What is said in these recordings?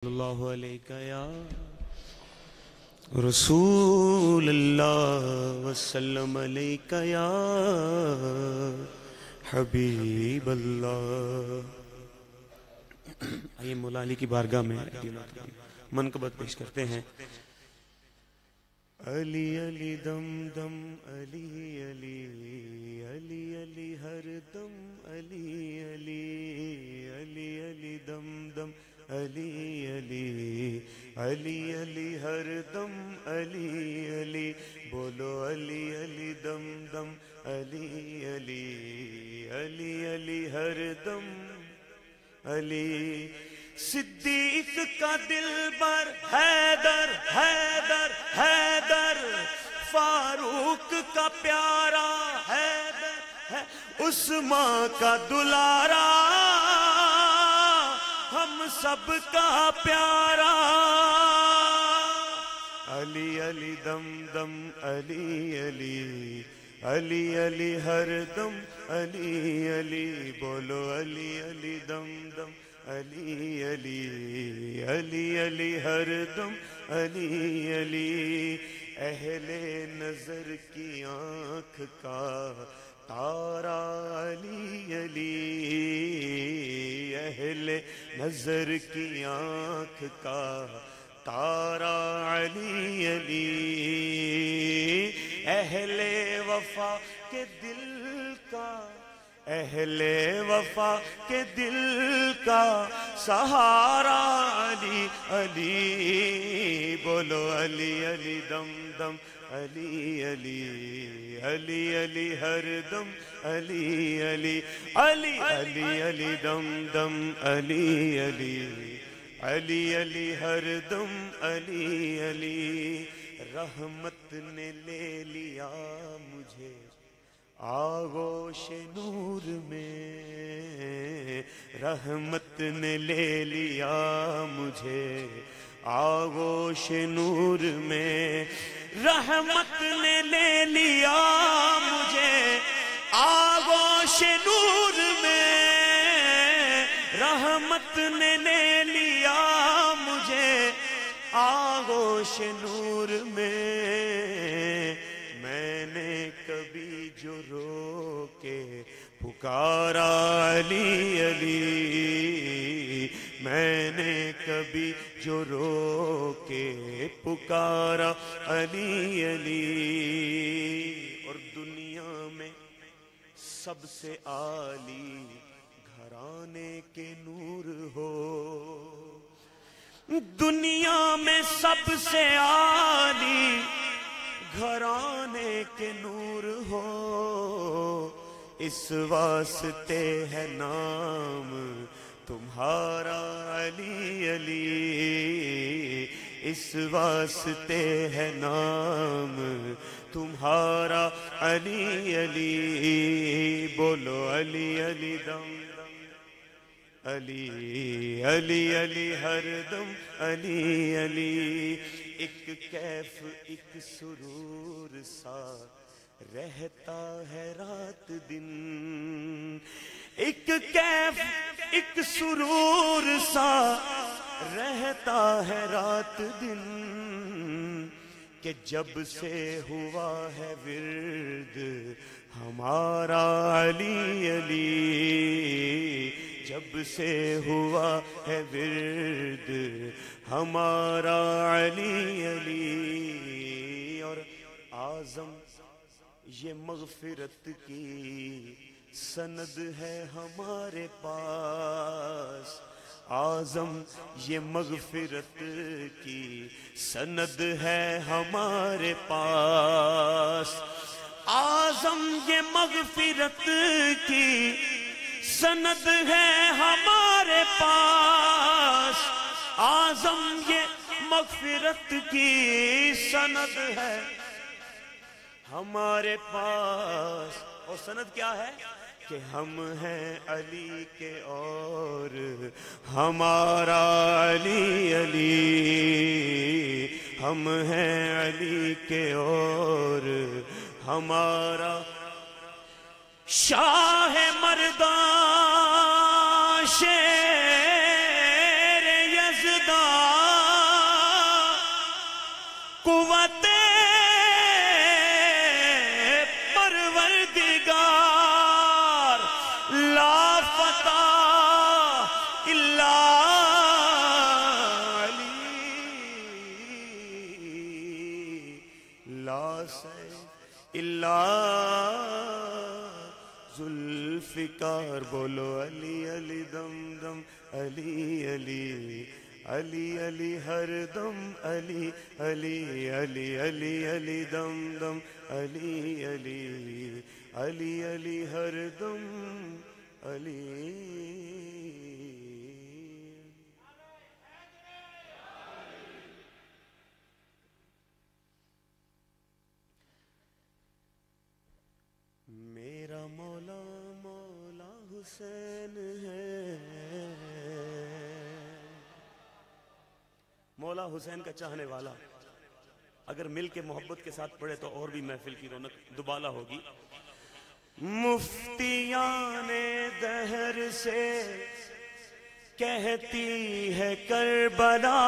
اللہ علیہ یا رسول اللہ وسلم علیہ یا حبیب اللہ۔ آئیے مولا علی کی بارگاہ میں منقبت پیش کرتے ہیں۔ علی علی دم دم علی علی علی علی ہر دم علی علی علی علی دم دم علی علی علی علی ہر دم علی علی بولو علی علی دم دم علی علی علی علی ہر دم علی۔ صدیق کا دلبر حیدر حیدر حیدر، فاروق کا پیارا حیدر ہے، عثمان کا دلارا، ہم سب کا پیارا۔ علی علی دم دم علی علی علی علی ہر دم علی علی بولو علی علی دم دم علی علی علی علی ہر دم علی علی۔ اہل نظر کی آنکھ کا تارا علی علی، اہل نظر کی آنکھ کا تارا علی علی۔ اہل وفا کے دل کا، اہل وفا کے دل کا سہارا علی علی بولو علی علی دم دم علی علی علی علی ہر دم علی علی علی علی علی دم دم علی علی علی علی ہر دم علی علی۔ رحمت نے لے لیا مجھے آغوش نور میں، رحمت نے لے لیا مجھے آغوش نور میں، رحمت نے لے لیا مجھے آغوش نور میں، رحمت نے لے لیا مجھے آغوش نور میں۔ میں نے کبھی جو رو کے پکارا علی علی، میں نے کبھی جو رو کے پکارا علی علی۔ اور دنیا میں سب سے عالی گھرانے کے نور ہو، دنیا میں سب سے عالی گھرانے کے نور ہو، اس واسطے ہے نام تمہارا علی علی، اس واسطے ہے نام تمہارا علی علی بولو علی علی دم علی علی علی ہر دم علی علی۔ ایک کیف ایک سرور سا رہتا ہے رات دن، ایک کیف ایک سرور سا رہتا ہے رات دن، کہ جب سے ہوا ہے ورد ہمارا علی علی، جب سے ہوا ہے ورد ہمارا علی علی۔ اور اعظم یہ مغفرت کی سند ہے ہمارے پاس، اعظم یہ مغفرت کی سند ہے ہمارے پاس، اعظم یہ مغفرت کی سند ہے ہمارے پاس، اعظم یہ مغفرت کی سند ہے ہمارے پاس۔ اور سند کیا ہے؟ کہ ہم ہیں علی کے اور ہمارا علی علی، ہم ہیں علی کے اور ہمارا شاہ مردان شیر یزدان سیف الا ذوالفقار، بولو علی علی دم دم علی علی علی علی ہر دم علی علی علی علی علی دم دم علی علی علی علی ہر دم علی. میرا مولا مولا حسین ہے، مولا حسین کا چاہنے والا اگر مل کے محبت کے ساتھ پڑھے تو اور بھی محفل کی رونق دوبالا ہوگی. مفتیان دہر سے کہتی ہے کربلا،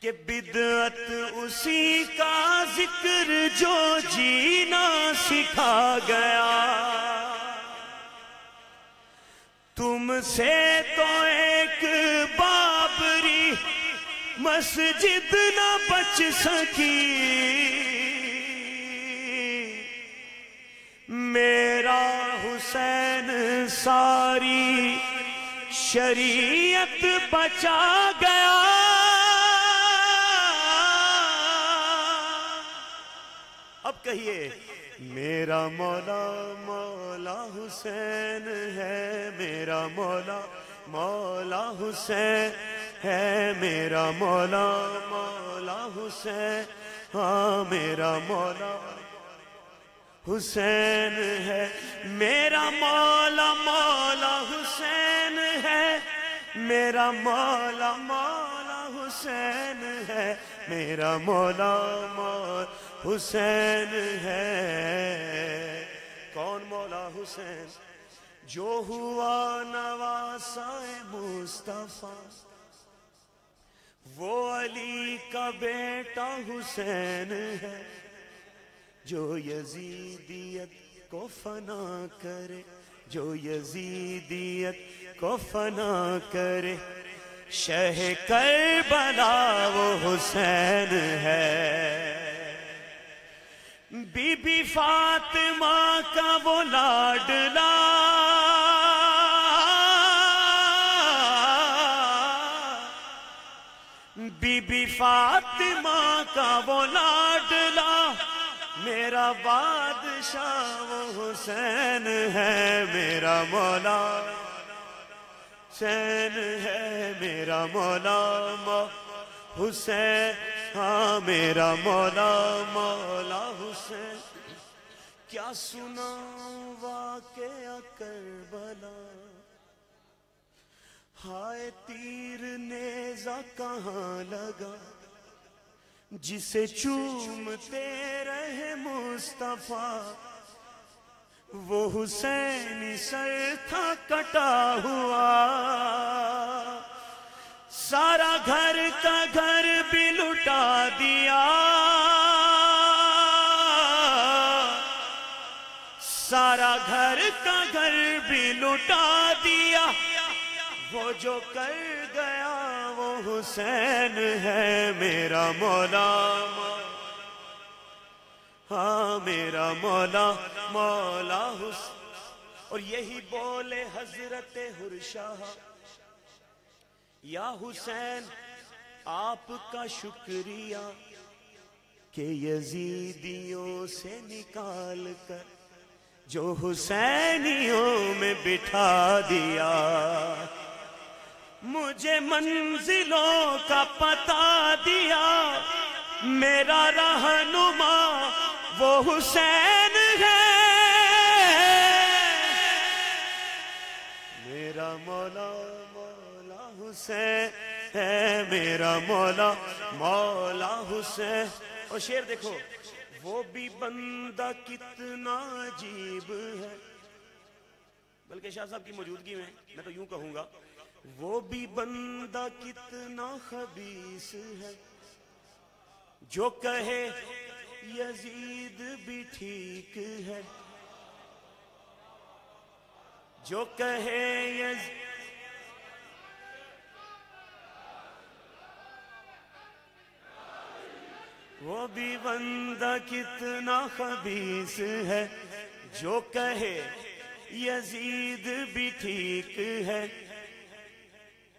کہ بدعت اسی کا ذکر جو جینا سکھا گیا. تم سے تو ایک بابری مسجد نہ بچ سکی، میرا حسین ساری شریعت بچا گیا. اب کہیے میرا مولا مولا حسین ہے، میرا مولا مولا حسین ہے، میرا مولا مولا حسین، ہاں میرا مولا حسین ہے، میرا مولا مولا حسین ہے، میرا مولا مولا حسین ہے، میرا مولا مولا حسین ہے. کون مولا حسین؟ جو ہوا نواسائے مصطفیٰ، وہ علی کا بیٹا حسین ہے. جو یزیدیت کو فنا کرے، جو یزیدیت کو فنا کرے، شہ کربلا وہ حسین ہے. بی بی فاطمہ کا وہ لاڈلا، بی بی فاطمہ کا وہ لاڈلا، میرا بادشاہ وہ حسین ہے. میرا مولا حسین ہے، میرا مولا حسین، ہاں میرا مولا مولا حسین. کیا سناؤں واقعہ کربلا، ہائے تیر نیزہ کہاں لگا، جسے چومتے رہے مصطفیٰ، وہ حسینی سر تھا کٹا ہوا. سارا گھر کا گھر بھی لٹا دیا، سارا گھر کا گھر بھی لٹا دیا. وہ جو کر گیا وہ حسین ہے. میرا مولا ہاں میرا مولا مولا حسین. اور یہی بولے حضرت حرشاہ، یا حسین آپ کا شکریہ کہ یزیدیوں سے نکال کر جو حسینیوں میں بٹھا دیا. مجھے منزلوں کا پتہ دیا، میرا رہنما وہ حسین ہے. میرا مولا مولا حسین ہے، میرا مولا مولا حسین. اور شعر دیکھو، وہ بھی بندہ کتنا عجیب ہے. بلکہ شاہ صاحب کی موجودگی میں تو یوں کہوں گا، وہ بھی بندہ کتنا خبیث ہے، جو کہے یزید بھی ٹھیک ہے، جو کہے وہ بھی بندہ کتنا خبیث ہے جو کہے یزید بھی ٹھیک ہے.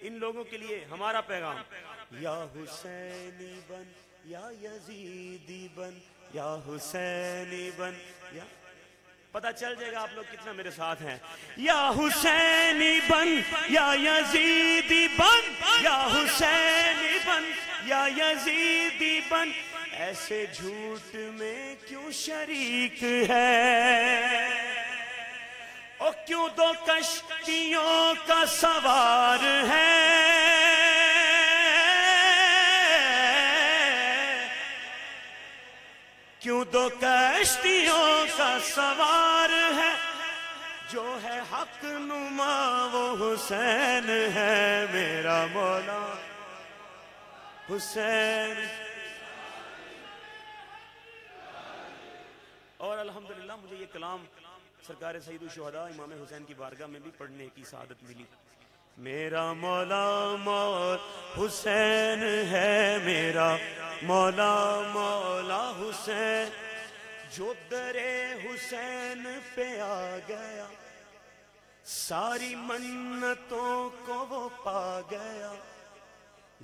ان لوگوں کے لیے ہمارا پیغام، یا حسینی بن یا یزیدی بن، یا حسینی بن یا، پتہ چل جائے گا آپ لوگ کتنا میرے ساتھ ہیں. یا حسینی بن یا یزیدی بن، یا حسینی بن یا یزیدی بن، ایسے جھوٹ میں کیوں شریک ہے؟ او کیوں دو کشتیوں کا سوار ہے؟ کیوں دو کشتیوں کا سوار ہے؟ جو ہے حق نما وہ حسین ہے میرا مولا حسین. اور الحمدللہ مجھے یہ کلام سرکار سید الشہداء امام حسین کی بارگاہ میں بھی پڑھنے کی سعادت ملی. میرا مولا مولا حسین ہے، میرا مولا مولا حسین، جو درے حسین پہ آ گیا ساری منتوں کو وہ پا گیا.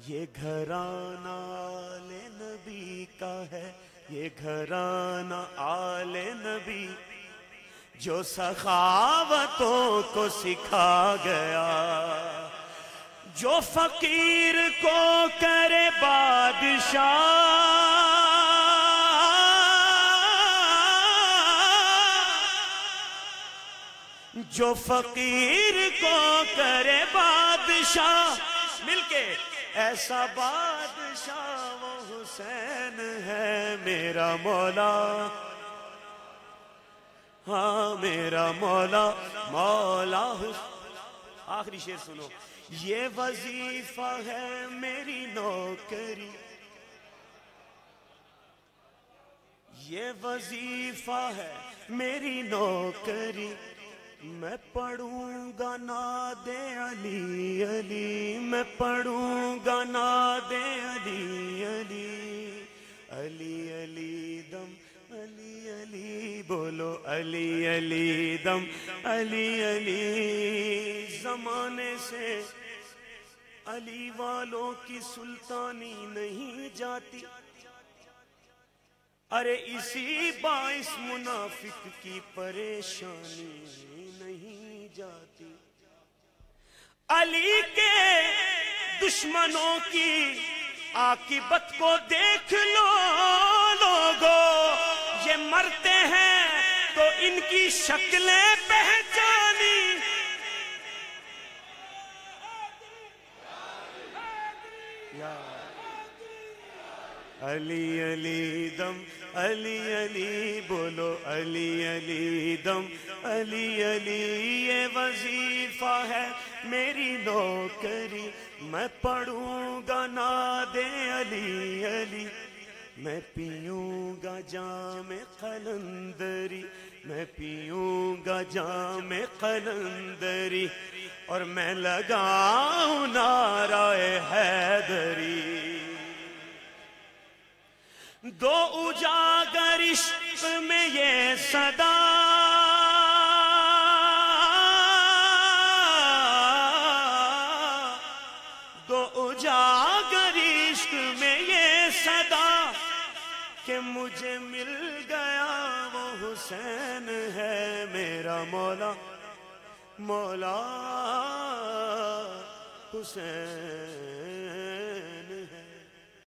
یہ گھرانہ آل نبی کا ہے، یہ گھرانہ آل نبی، جو سخاوتوں کو سکھا گیا، جو فقیر کو کرے بادشاہ، جو فقیر کو کرے بادشاہ. مل کے ایسا بادشاہ وہ حسین ہے میرا مولا، ہاں میرا مولا مولا حسین. آخری شعر سنو. یہ وظیفہ ہے میری نوکری، یہ وظیفہ ہے میری نوکری، میں پڑھوں گا نعت علی علی، میں پڑھوں گا نعت علی علی، علی علی دم علی علی، بولو علی علی دم علی علی. زمانے سے علی والوں کی سلطانی نہیں جاتی، ارے اسی باعث منافق کی پریشانی نہیں جاتی. علی کے دشمنوں کی عاقبت کو دیکھ لو لوگو، یہ مرتے ہیں تو ان کی شکلیں پہچانی. علی علی دم علی علی، بولو علی علی دم علی علی. یہ وظیفہ ہے میری نوکری، میں پڑھوں گا نعت علی علی، میں پیوں گا جام قلندری، میں پیوں گا جام قلندری، اور میں لگاؤں نعرہ حیدری. دو اجاگر عشق میں یہ صدا، دو اجاگر عشق میں یہ صدا، کہ مجھے مل گیا وہ حسین ہے میرا مولا مولا حسین.